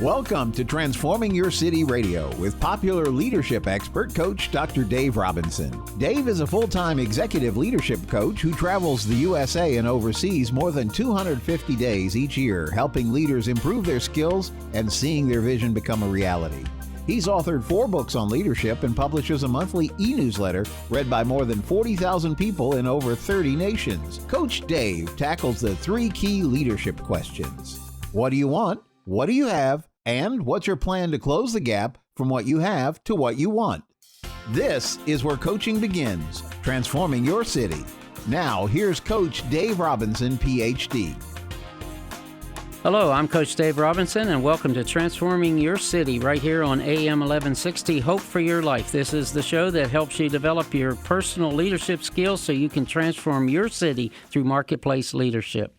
Welcome to Transforming Your City Radio with popular leadership expert coach Dr. Dave Robinson. Dave is a full-time executive leadership coach who travels the USA and overseas more than 250 days each year, helping leaders improve their skills and seeing their vision become a reality. He's authored 4 books on leadership and publishes a monthly e-newsletter read by more than 40,000 people in over 30 nations. Coach Dave tackles the 3 key leadership questions. What do you want? What do you have? And what's your plan to close the gap from what you have to what you want? This is where coaching begins, transforming your city. Now, here's Coach Dave Robinson, PhD. Hello, I'm Coach Dave Robinson, and welcome to Transforming Your City right here on AM 1160, Hope for Your Life. This is the show that helps you develop your personal leadership skills so you can transform your city through marketplace leadership.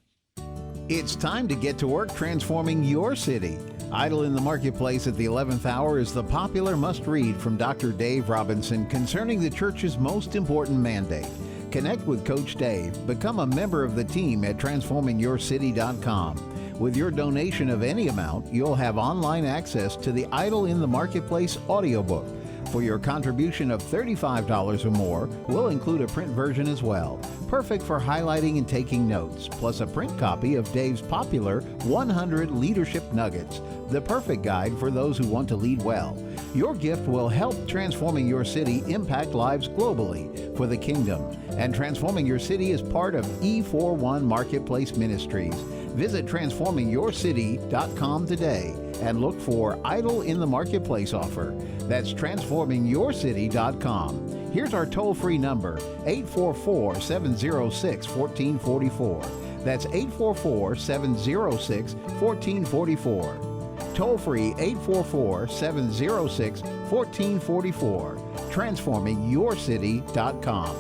It's time to get to work transforming your city. Idle in the Marketplace at the 11th hour is the popular must-read from Dr. Dave Robinson concerning the church's most important mandate. Connect with Coach Dave. Become a member of the team at transformingyourcity.com. With your donation of any amount, you'll have online access to the Idle in the Marketplace audiobook. For your contribution of $35 or more, we'll include a print version as well. Perfect for highlighting and taking notes, plus a print copy of Dave's popular 100 Leadership Nuggets, the perfect guide for those who want to lead well. Your gift will help Transforming Your City impact lives globally for the kingdom. And Transforming Your City is part of E41 Marketplace Ministries. Visit transformingyourcity.com today and look for Idle in the Marketplace offer. That's transformingyourcity.com. Here's our toll-free number, 844-706-1444. That's 844-706-1444. Toll-free 844-706-1444. transformingyourcity.com.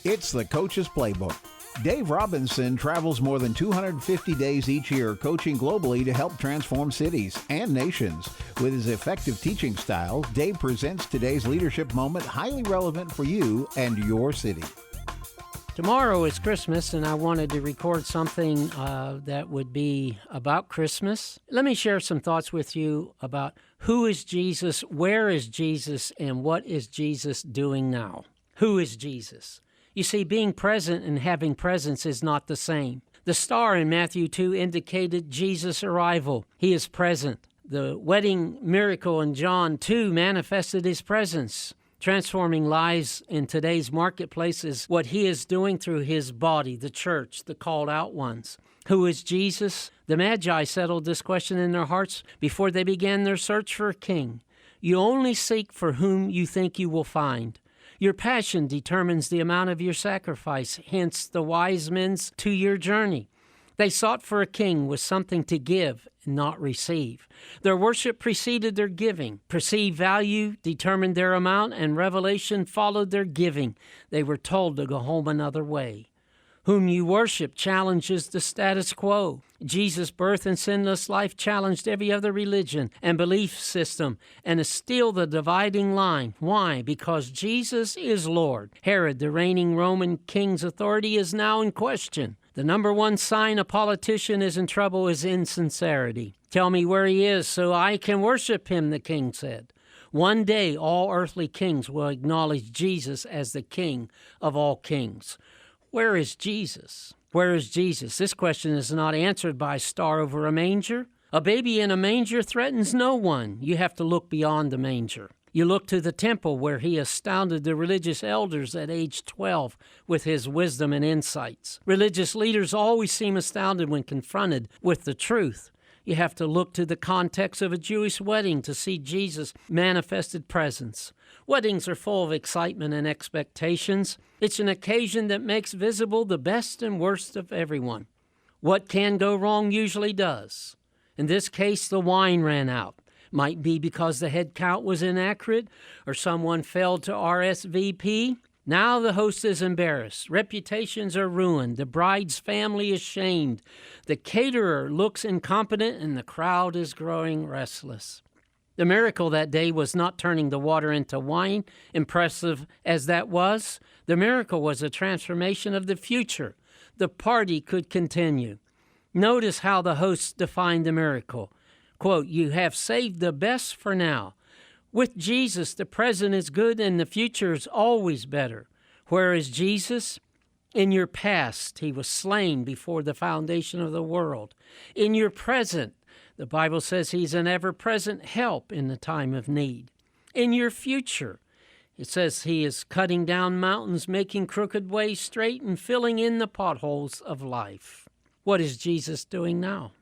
It's the Coach's Playbook. Dave Robinson travels more than 250 days each year coaching globally to help transform cities and nations. With his effective teaching style, Dave presents today's leadership moment highly relevant for you and your city. Tomorrow is Christmas, and I wanted to record something that would be about Christmas. Let me share some thoughts with you about who is Jesus, where is Jesus, and what is Jesus doing now. Who is Jesus? You see, being present and having presence is not the same. The star in Matthew 2 indicated Jesus' arrival. He is present. The wedding miracle in John 2 manifested his presence. Transforming lives in today's marketplace is what he is doing through his body, the church, the called out ones. Who is Jesus? The Magi settled this question in their hearts before they began their search for a king. You only seek for whom you think you will find. Your passion determines the amount of your sacrifice, hence the wise men's 2-year journey. They sought for a king with something to give and not receive. Their worship preceded their giving. Perceived value determined their amount, and revelation followed their giving. They were told to go home another way. Whom you worship challenges the status quo. Jesus' birth and sinless life challenged every other religion and belief system and is still the dividing line. Why? Because Jesus is Lord. Herod, the reigning Roman king's authority, is now in question. The number one sign a politician is in trouble is insincerity. Tell me where he is so I can worship him, the king said. One day, all earthly kings will acknowledge Jesus as the King of all kings. Where is Jesus? Where is Jesus? This question is not answered by a star over a manger. A baby in a manger threatens no one. You have to look beyond the manger. You look to the temple where he astounded the religious elders at age 12 with his wisdom and insights. Religious leaders always seem astounded when confronted with the truth. You have to look to the context of a Jewish wedding to see Jesus' manifested presence. Weddings are full of excitement and expectations. It's an occasion that makes visible the best and worst of everyone. What can go wrong usually does. In this case, the wine ran out. Might be because the head count was inaccurate or someone failed to RSVP. Now the host is embarrassed. Reputations are ruined. The bride's family is shamed. The caterer looks incompetent, and the crowd is growing restless. The miracle that day was not turning the water into wine, impressive as that was. The miracle was a transformation of the future. The party could continue. Notice how the host defined the miracle. Quote, "You have saved the best for now. With Jesus, the present is good and the future is always better. Where is Jesus? In your past, he was slain before the foundation of the world. In your present, the Bible says he's an ever-present help in the time of need. In your future, it says he is cutting down mountains, making crooked ways straight, and filling in the potholes of life." What is Jesus doing now?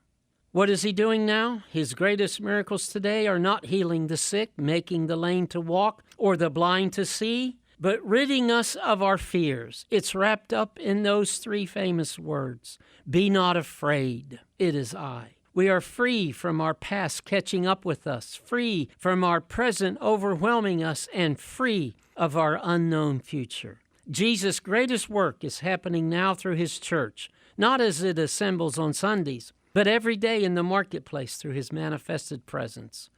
What is he doing now? His greatest miracles today are not healing the sick, making the lame to walk, or the blind to see, but ridding us of our fears. It's wrapped up in those three famous words: "Be not afraid, it is I." We are free from our past catching up with us, free from our present overwhelming us, and free of our unknown future. Jesus' greatest work is happening now through his church, not as it assembles on Sundays, but every day in the marketplace through his manifested presence.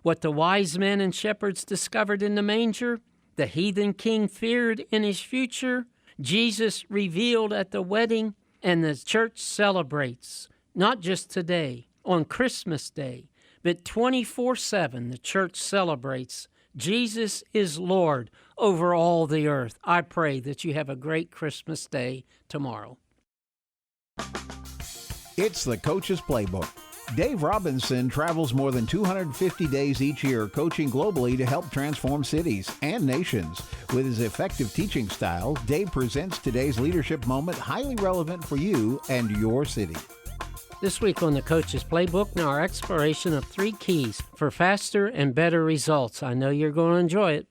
What the wise men and shepherds discovered in the manger, the heathen king feared in his future, Jesus revealed at the wedding, and the church celebrates, not just today, on Christmas Day, but 24/7 the church celebrates Jesus is Lord over all the earth. I pray that you have a great Christmas Day tomorrow. It's the Coach's Playbook. Dave Robinson travels more than 250 days each year coaching globally to help transform cities and nations. With his effective teaching style, Dave presents today's leadership moment highly relevant for you and your city. This week on the Coach's Playbook, now our exploration of 3 keys for faster and better results. I know you're going to enjoy it.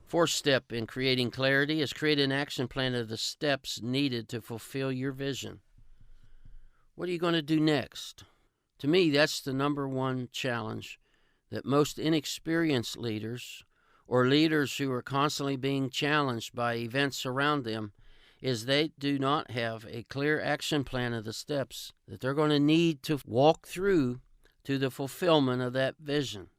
Fourth step in creating clarity is create an action plan of the steps needed to fulfill your vision. What are you going to do next? To me, that's the number one challenge that most inexperienced leaders or leaders who are constantly being challenged by events around them is they do not have a clear action plan of the steps that they're going to need to walk through to the fulfillment of that vision.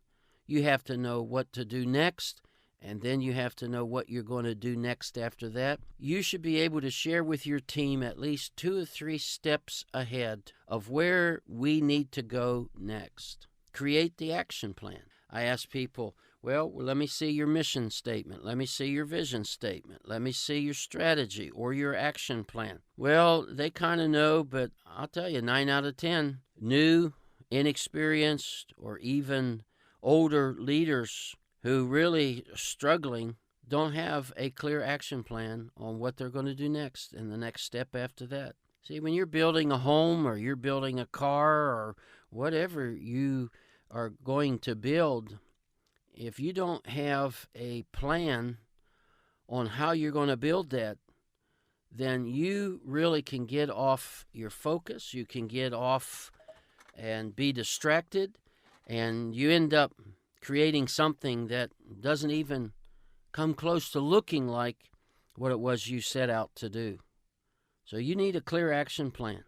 You have to know what to do next, and then you have to know what you're going to do next after that. You should be able to share with your team at least 2 or 3 steps ahead of where we need to go next. Create the action plan. I ask people, well, let me see your mission statement. Let me see your vision statement. Let me see your strategy or your action plan. Well, they kind of know, but I'll tell you, 9 out of 10 new, inexperienced, or even older leaders who really are struggling don't have a clear action plan on what they're going to do next and the next step after that. See, when you're building a home or you're building a car or whatever you are going to build, if you don't have a plan on how you're going to build that, then you really can get off your focus. You can get off and be distracted, and you end up creating something that doesn't even come close to looking like what it was you set out to do. So you need a clear action plan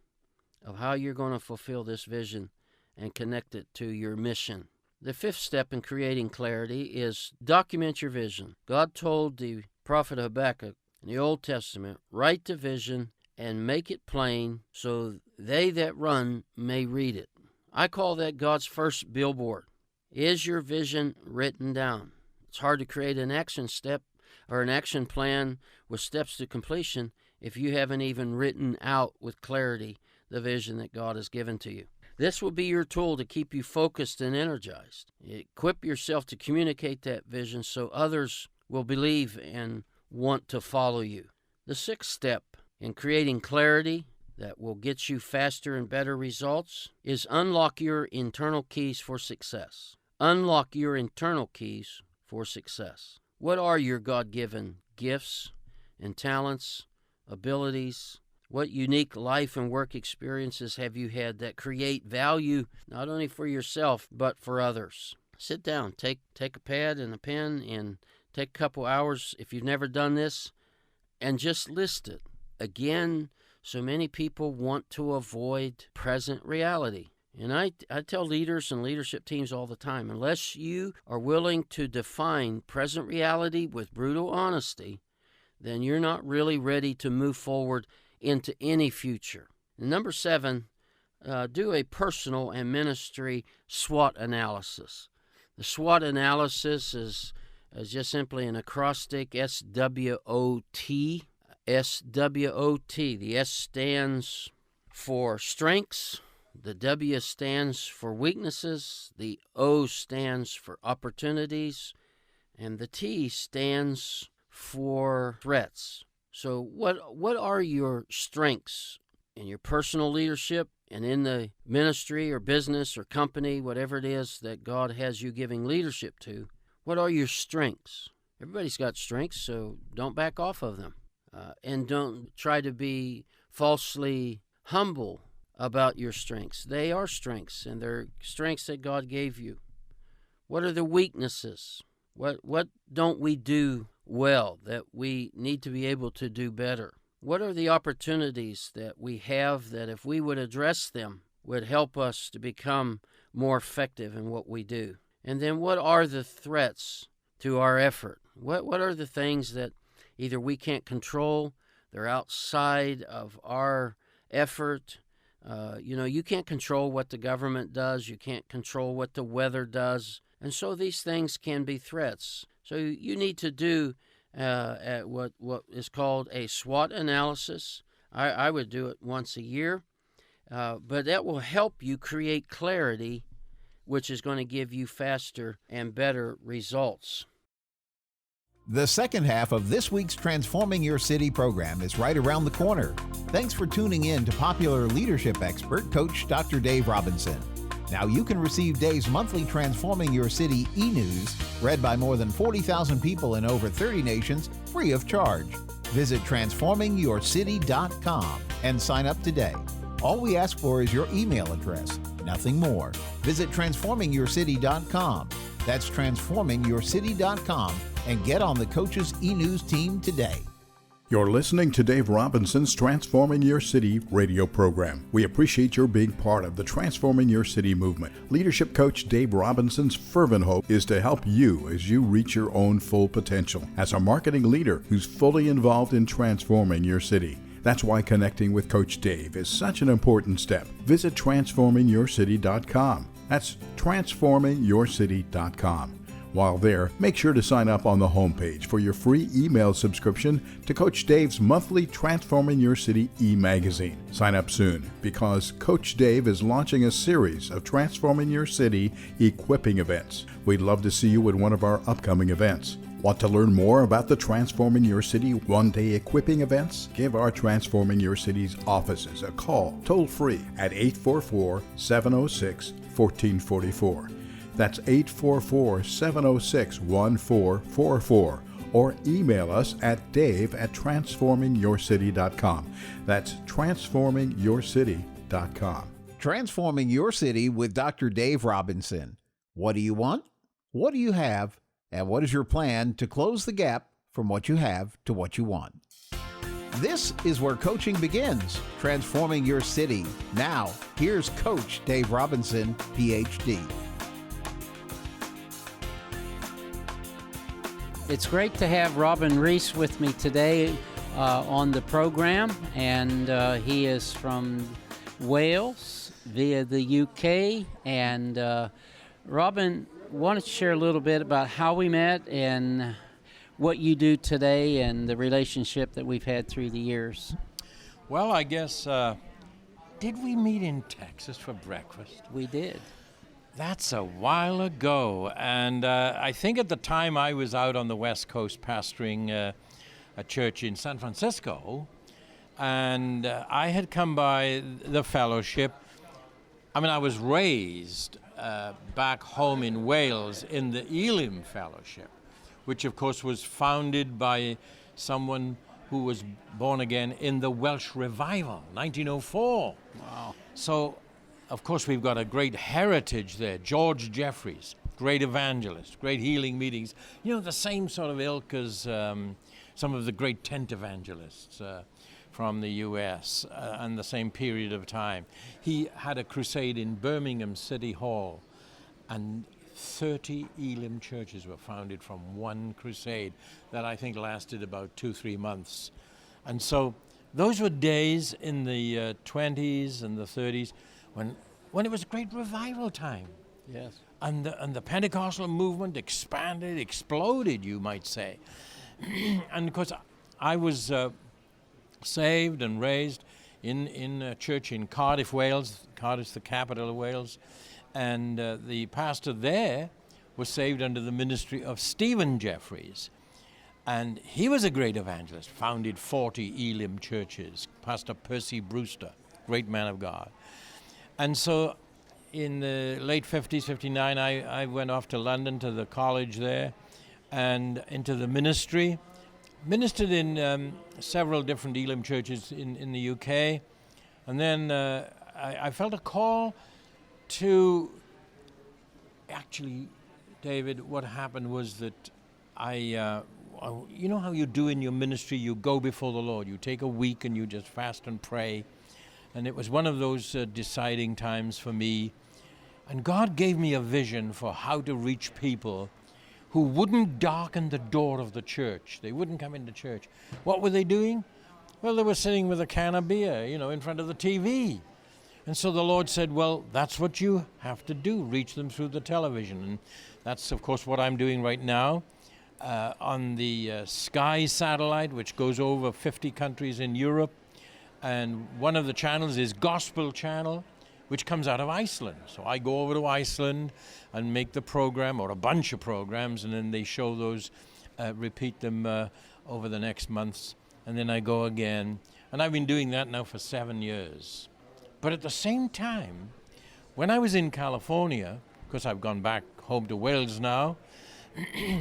of how you're going to fulfill this vision and connect it to your mission. The 5th step in creating clarity is document your vision. God told the prophet Habakkuk in the Old Testament, write the vision and make it plain so they that run may read it. I call that God's first billboard. Is your vision written down? It's hard to create an action step or an action plan with steps to completion if you haven't even written out with clarity the vision that God has given to you. This will be your tool to keep you focused and energized. Equip yourself to communicate that vision so others will believe and want to follow you. The 6th step in creating clarity that will get you faster and better results is unlock your internal keys for success. Unlock your internal keys for success. What are your God-given gifts and talents, abilities? What unique life and work experiences have you had that create value not only for yourself but for others? Sit down, take a pad and a pen and take a couple hours if you've never done this and just list it. Again, so many people want to avoid present reality. And I tell leaders and leadership teams all the time, unless you are willing to define present reality with brutal honesty, then you're not really ready to move forward into any future. And number 7, do a personal and ministry SWOT analysis. The SWOT analysis is just simply an acrostic, SWOT. SWOT. The S stands for strengths, the W stands for weaknesses, the O stands for opportunities, and the T stands for threats. So what are your strengths in your personal leadership and in the ministry or business or company, whatever it is that God has you giving leadership to? What are your strengths? Everybody's got strengths, so don't back off of them. And don't try to be falsely humble about your strengths. They are strengths, and they're strengths that God gave you. What are the weaknesses? What don't we do well that we need to be able to do better? What are the opportunities that we have that if we would address them would help us to become more effective in what we do? And then what are the threats to our effort? What are the things that either we can't control, they're outside of our effort? You can't control what the government does. You can't control what the weather does. And so these things can be threats. So you need to do what is called a SWOT analysis. I would do it once a year. But that will help you create clarity, which is going to give you faster and better results. The second half of this week's Transforming Your City program is right around the corner. Thanks for tuning in to popular leadership expert, Coach Dr. Dave Robinson. Now you can receive Dave's monthly Transforming Your City e-news, read by more than 40,000 people in over 30 nations, free of charge. Visit transformingyourcity.com and sign up today. All we ask for is your email address, nothing more. Visit transformingyourcity.com. That's transformingyourcity.com and get on the Coach's e-news team today. You're listening to Dave Robinson's Transforming Your City radio program. We appreciate your being part of the Transforming Your City movement. Leadership coach Dave Robinson's fervent hope is to help you as you reach your own full potential as a marketing leader who's fully involved in transforming your city. That's why connecting with Coach Dave is such an important step. Visit transformingyourcity.com. That's transformingyourcity.com. While there, make sure to sign up on the homepage for your free email subscription to Coach Dave's monthly Transforming Your City e-magazine. Sign up soon because Coach Dave is launching a series of Transforming Your City equipping events. We'd love to see you at one of our upcoming events. Want to learn more about the Transforming Your City one-day equipping events? Give our Transforming Your City's offices a call toll-free at 844-706-1444. That's 844-706-1444. Or email us at dave@transformingyourcity.com. That's transformingyourcity.com. Transforming Your City with Dr. Dave Robinson. What do you want? What do you have? And what is your plan to close the gap from what you have to what you want? This is where coaching begins, transforming your city. Now, here's Coach Dave Robinson, PhD. It's great to have Robin Rees with me today on the program, and he is from Wales via the UK. And Robin, wanted to share a little bit about how we met and what you do today and the relationship that we've had through the years. Well, I guess, did we meet in Texas for breakfast? We did. That's a while ago, and I think at the time I was out on the West Coast pastoring a church in San Francisco, and I had come by the fellowship. I mean, I was raised back home in Wales in the Elim Fellowship, which of course was founded by someone who was born again in the Welsh Revival, 1904. Wow. So, of course, we've got a great heritage there. George Jeffreys, great evangelist, great healing meetings. You know, the same sort of ilk as some of the great tent evangelists from the U.S. And the same period of time. He had a crusade in Birmingham City Hall, and 30 Elim churches were founded from one crusade that I think lasted about 2-3 months. And so those were days in the 20s and the 30s when it was a great revival time. Yes. And the Pentecostal movement expanded, exploded, you might say. And of course, I was saved and raised in a church in Cardiff, Wales. Cardiff's the capital of Wales. And the pastor there was saved under the ministry of Stephen Jeffries. And he was a great evangelist, founded 40 Elim churches. Pastor Percy Brewster, great man of God. And so in the late 50s, 59, I went off to London to the college there and into the ministry. Ministered in several different Elim churches in the UK. And then I felt a call to, actually, David, what happened was that you know how you do in your ministry, you go before the Lord. You take a week and you just fast and pray. And it was one of those deciding times for me. And God gave me a vision for how to reach people who wouldn't darken the door of the church. They wouldn't come into church. What were they doing? Well, they were sitting with a can of beer, in front of the TV. And so the Lord said, well, that's what you have to do, reach them through the television. And that's, of course, what I'm doing right now on the Sky satellite, which goes over 50 countries in Europe. And one of the channels is Gospel Channel, which comes out of Iceland. So I go over to Iceland and make the program, or a bunch of programs, and then they show those, repeat them over the next months, and then I go again. And I've been doing that now for 7 years. But at the same time, when I was in California, because I've gone back home to Wales now,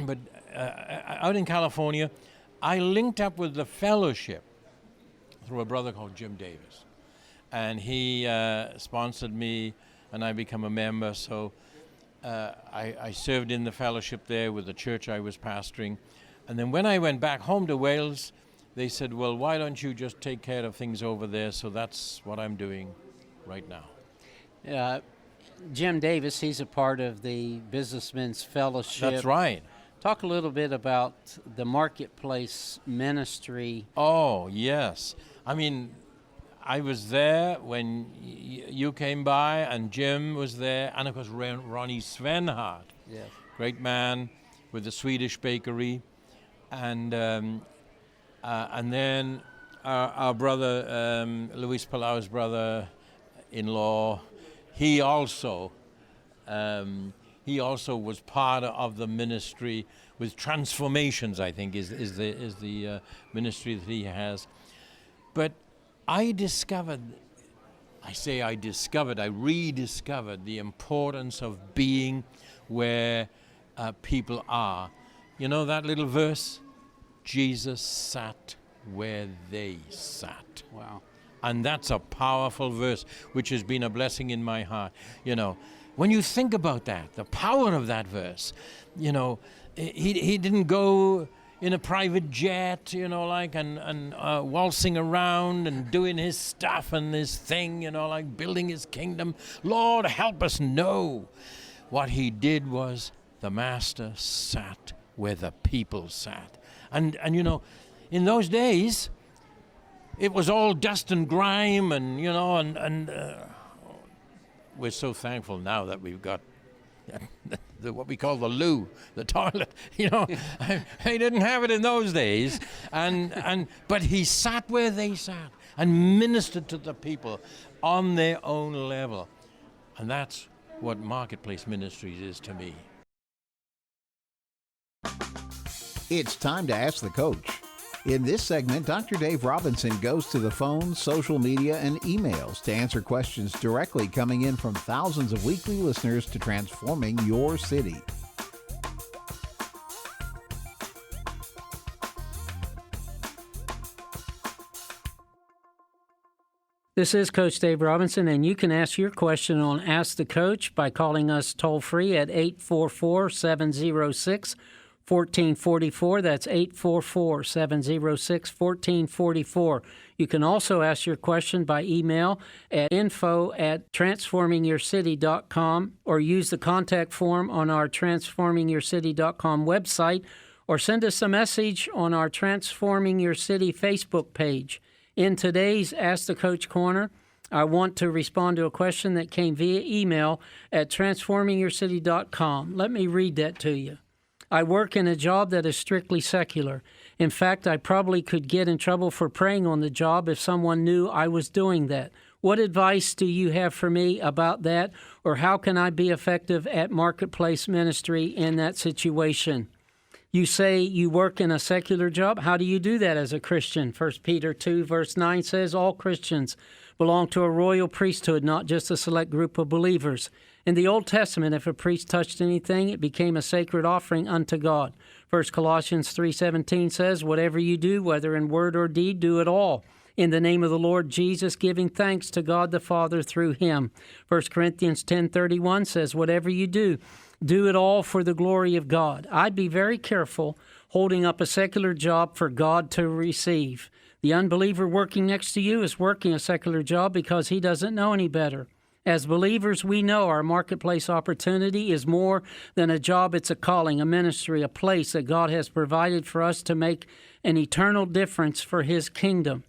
but out in California, I linked up with the fellowship through a brother called Jim Davis. And he sponsored me, and I became a member. So I served in the fellowship there with the church I was pastoring. And then when I went back home to Wales, they said, well, why don't you just take care of things over there? So that's what I'm doing right now. Jim Davis, he's a part of the Businessmen's Fellowship. That's right. Talk a little bit about the marketplace ministry. Oh, yes. I mean, I was there when you came by, and Jim was there, and of course Ronnie Svenhardt, Yes. great man with the Swedish bakery, and then our brother Luis Palau's brother-in-law, he also was part of the ministry with Transformations, I think is the ministry that he has, but I rediscovered the importance of being where people are. You know that little verse? Jesus sat where they sat. Wow. And that's a powerful verse, which has been a blessing in my heart. When you think about that, the power of that verse, he didn't go in a private jet, and waltzing around and doing his stuff and his thing, like building his kingdom. Lord, help us know. What he did was the master sat where the people sat. And in those days, it was all dust and grime and we're so thankful now that we've got what we call the loo, the toilet. They didn't have it in those days, but he sat where they sat and ministered to the people on their own level, and that's what marketplace ministries is to me. It's time to ask the coach. In this segment, Dr. Dave Robinson goes to the phone, social media, and emails to answer questions directly coming in from thousands of weekly listeners to transforming your city. This is Coach Dave Robinson, and you can ask your question on Ask the Coach by calling us toll-free at 844-706-1444. That's 844-706-1444. You can also ask your question by email at info@transformingyourcity.com or use the contact form on our transformingyourcity.com website, or send us a message on our Transforming Your City Facebook page. In today's Ask the Coach Corner, I want to respond to a question that came via email at transformingyourcity.com. Let me read that to you. I work in a job that is strictly secular. In fact, I probably could get in trouble for praying on the job if someone knew I was doing that. What advice do you have for me about that, or how can I be effective at marketplace ministry in that situation? You say you work in a secular job. How do you do that as a Christian? 1 Peter 2, verse 9 says, all Christians belong to a royal priesthood, not just a select group of believers. In the Old Testament, if a priest touched anything, it became a sacred offering unto God. 1 Colossians 3:17 says, whatever you do, whether in word or deed, do it all in the name of the Lord Jesus, giving thanks to God the Father through him. 1 Corinthians 10:31 says, whatever you do, do it all for the glory of God. I'd be very careful holding up a secular job for God to receive. The unbeliever working next to you is working a secular job because he doesn't know any better. As believers, we know our marketplace opportunity is more than a job. It's a calling, a ministry, a place that God has provided for us to make an eternal difference for his kingdom.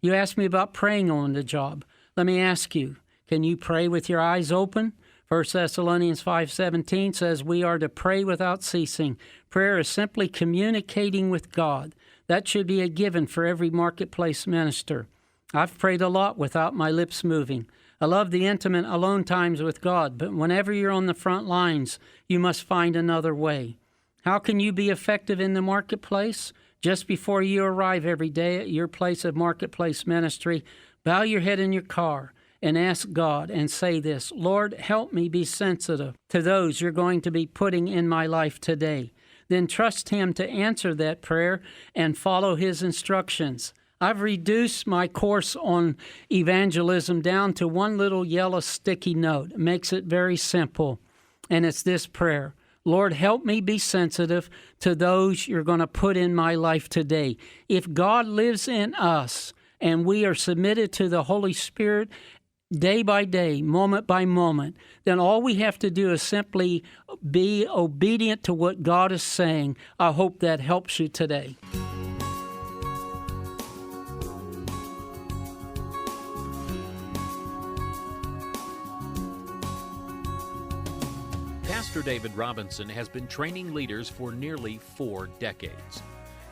You asked me about praying on the job. Let me ask you, can you pray with your eyes open? 1 Thessalonians 5:17 says we are to pray without ceasing. Prayer is simply communicating with God. That should be a given for every marketplace minister. I've prayed a lot without my lips moving. I love the intimate alone times with God, but whenever you're on the front lines, you must find another way. How can you be effective in the marketplace? Just before you arrive every day at your place of marketplace ministry, bow your head in your car and ask God and say this, Lord, help me be sensitive to those you're going to be putting in my life today. Then trust him to answer that prayer and follow his instructions. I've reduced my course on evangelism down to one little yellow sticky note. It makes it very simple, and it's this prayer. Lord, help me be sensitive to those you're going to put in my life today. If God lives in us and we are submitted to the Holy Spirit day by day, moment by moment, then all we have to do is simply be obedient to what God is saying. I hope that helps you today. Pastor David Robinson has been training leaders for nearly 4 decades.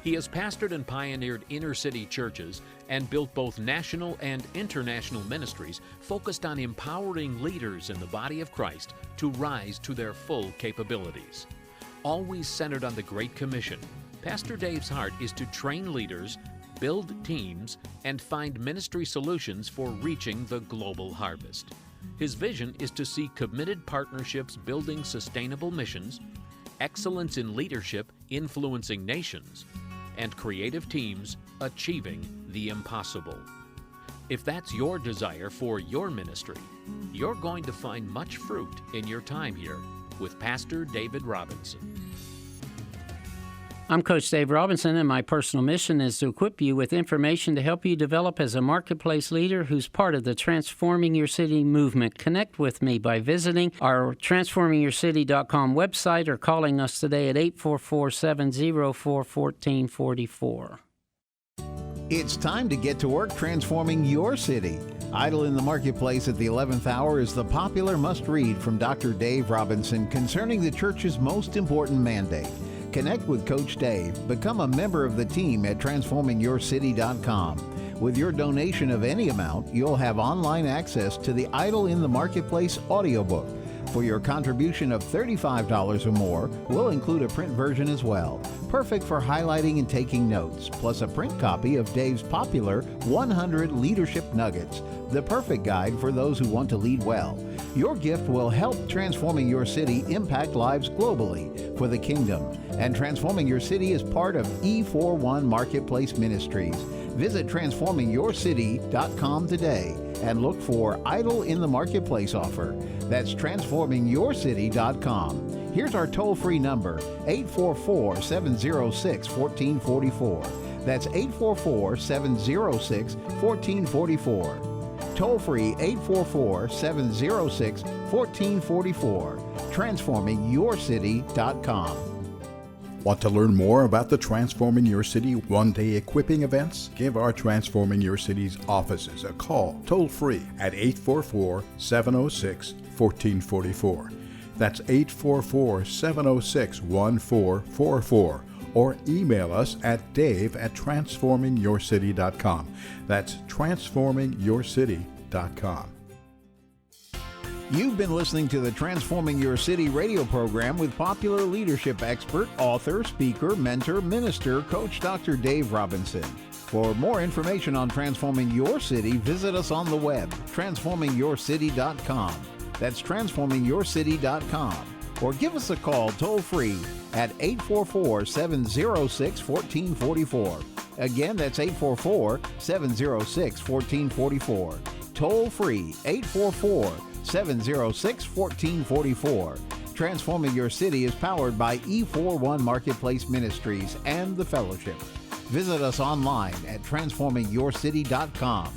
He has pastored and pioneered inner-city churches and built both national and international ministries focused on empowering leaders in the body of Christ to rise to their full capabilities. Always centered on the Great Commission, Pastor Dave's heart is to train leaders, build teams, and find ministry solutions for reaching the global harvest. His vision is to see committed partnerships building sustainable missions, excellence in leadership influencing nations, and creative teams achieving the impossible. If that's your desire for your ministry, you're going to find much fruit in your time here with Pastor David Robinson. I'm Coach Dave Robinson, and my personal mission is to equip you with information to help you develop as a marketplace leader who's part of the Transforming Your City movement. Connect with me by visiting our transformingyourcity.com website or calling us today at 844-704-1444. It's time to get to work transforming your city. Idle in the Marketplace at the 11th hour is the popular must-read from Dr. Dave Robinson concerning the church's most important mandate. Connect with Coach Dave. Become a member of the team at transformingyourcity.com. With your donation of any amount, you'll have online access to the Idle in the Marketplace audiobook. For your contribution of $35 or more, we'll include a print version as well. Perfect for highlighting and taking notes, plus a print copy of Dave's popular 100 Leadership Nuggets, the perfect guide for those who want to lead well. Your gift will help Transforming Your City impact lives globally for the kingdom. And Transforming Your City is part of E41 Marketplace Ministries. Visit transformingyourcity.com today and look for Idle in the Marketplace offer. That's transformingyourcity.com. Here's our toll-free number, 844-706-1444. That's 844-706-1444. Toll-free 844-706-1444. Transformingyourcity.com. Want to learn more about the Transforming Your City one-day equipping events? Give our Transforming Your City's offices a call toll-free at 844-706-1444. That's 844-706-1444. Or email us at dave@transformingyourcity.com. That's transformingyourcity.com. You've been listening to the Transforming Your City radio program with popular leadership expert, author, speaker, mentor, minister, Coach Dr. Dave Robinson. For more information on transforming your city, visit us on the web, transformingyourcity.com. That's transformingyourcity.com. Or give us a call toll-free at 844-706-1444. Again, that's 844-706-1444. Toll-free, 844-706-1444. Transforming Your City is powered by E41 Marketplace Ministries and the Fellowship. Visit us online at transformingyourcity.com.